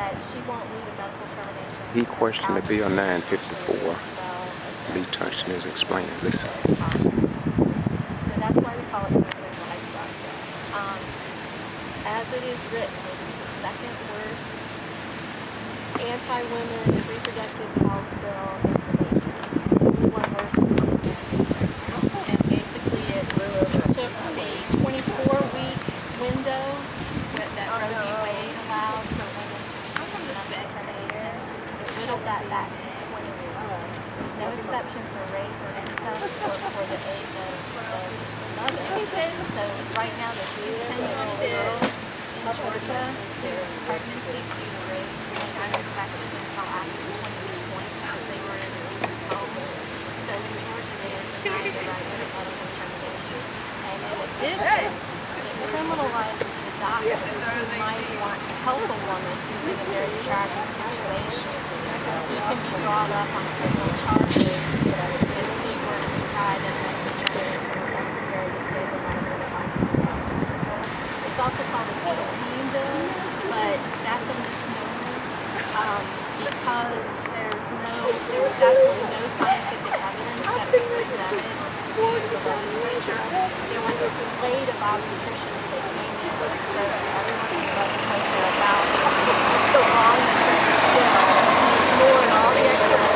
that she won't need a medical termination. He questioned the bill 954. Leigh Touchton is explaining. Listen. So that's why we call it women's livestock bill. As it is written, it is the second worst anti-women reproductive health bill information. Number one worst in the United States right now. And basically it took the 24-week window that Roe v. Wade allowed for women to choose medical termination. It whittled that back to 20 weeks. There's no exception for rape or incest or for the age of the mother. So right now there's 2 10-year-old girls in Georgia whose pregnancies due to rape went undetected until after the 20-week point because they were in abusive homes. So in Georgia they are denied the right to medical termination. And in addition, it criminalizes the doctor who might want to help a woman who's in a very tragic situation. He can be brought up on criminal charges if he were to decide that medical termination was necessary to save the life of the life. It's also called a fetal pain bill, but that's a misnomer because there was absolutely no scientific evidence that was presented to the legislature. There was a slate of obstetricians that came in and spoke to everyone in the legislature about the wrongness of this bill. And all the experts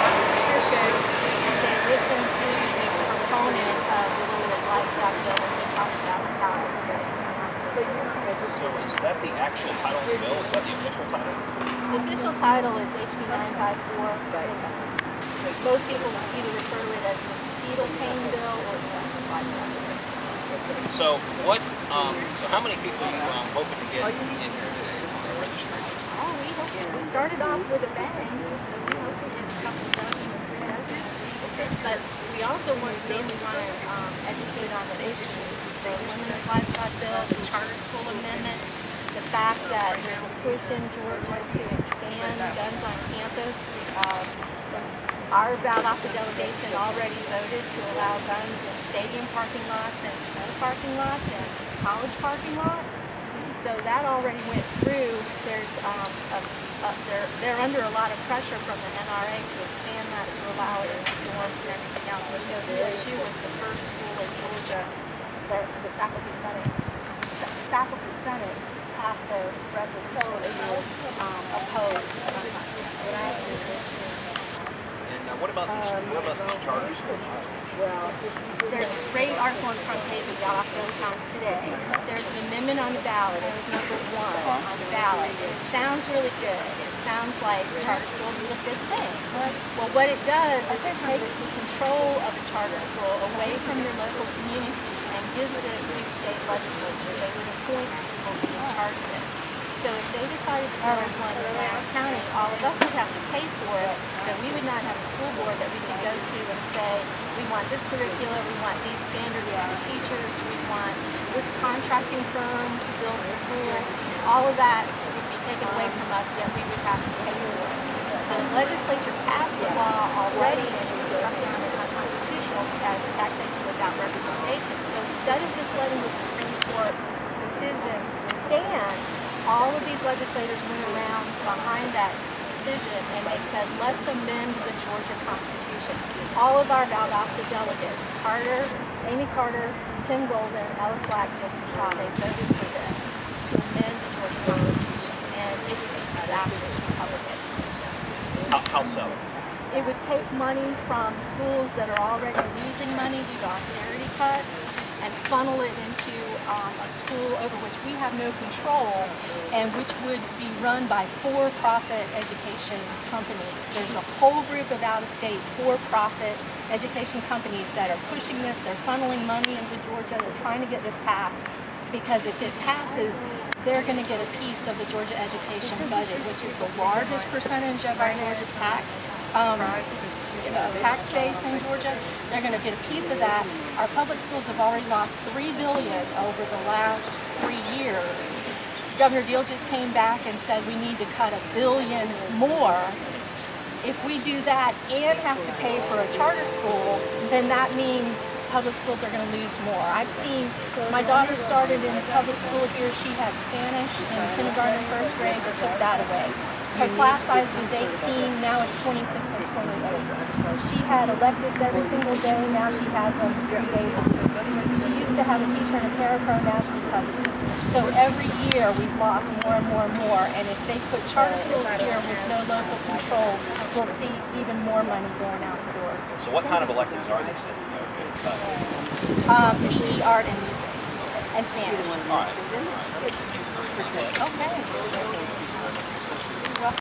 obstetricians, and they listened to the proponent of the women's livestock bill and they talked about the power of the bill. So is that the actual title of the bill? Is that the official title? The official title is HB 954. Most people either refer to it as the fetal pain bill or the women's livestock bill. So what? So how many people are you hoping to get in registration? Oh, we started off with a bang, so we hope we get a couple dozen or 3 dozen. Okay. But we also mainly want to educate on the issues. The women's livestock bill, the charter school amendment, the fact that there's a push in Georgia to expand guns on campus. Our Valdosta delegation already voted to allow guns in stadium parking lots and school parking lots and college parking lots. So that already went through. There's they're under a lot of pressure from the NRA to expand that to allow it in dorms and everything else. But VSU was the first school in Georgia that the faculty senate passed a resolution to oppose. And what about these charter schools? There's a great article on the front page of the Valdosta Times today. There's an amendment on the ballot. It's number 1 on the ballot. It sounds really good. It sounds like charter schools is a good thing. Well, what it does is it takes the control of a charter school away from your local community and gives it to state legislature. They would appoint people to be in charge of it. So if they decided to build one in Lance County, all of us would have to pay for it, but we would not have a school board that we could go to and say, we want this curriculum, we want these standards for the teachers, we want this contracting firm to build the school. All of that would be taken away from us, yet we would have to pay for it. The legislature passed the law already and it was struck down as unconstitutional as taxation without representation. So instead of just letting the Supreme Court decision stand, all of these legislators went around behind that decision and they said, let's amend the Georgia Constitution. All of our Valdosta delegates, Amy Carter, Tim Golden, Ellis Black, Joseph Shaw, they voted for this to amend the Georgia Constitution, and it would be disastrous for public education. How so? It would take money from schools that are already losing money due to austerity cuts and funnel it into a school over which we have no control and which would be run by for-profit education companies. There's a whole group of out-of-state for-profit education companies that are pushing this. They're funneling money into Georgia. They're trying to get this passed because if it passes, they're going to get a piece of the Georgia education budget, which is the largest percentage of our Georgia tax base in Georgia. They're going to get a piece of that. Our public schools have already lost $3 billion over the last 3 years. Governor Deal just came back and said we need to cut $1 billion more. If we do that and have to pay for a charter school, then that means public schools are going to lose more. I've seen, my daughter started in public school here. She had Spanish in kindergarten and first grade. They took that away. Her class size was 18, now it's 26 or 28. She had electives every single day, now she has them 3 days a week. She used to have a teacher and a parapro, now she has a teacher. So every year we've lost more and more and more, and if they put charter schools here with no local control, we'll see even more money going out the door. So what kind of electives are these? PE, art, and music, and Spanish. All right. Okay.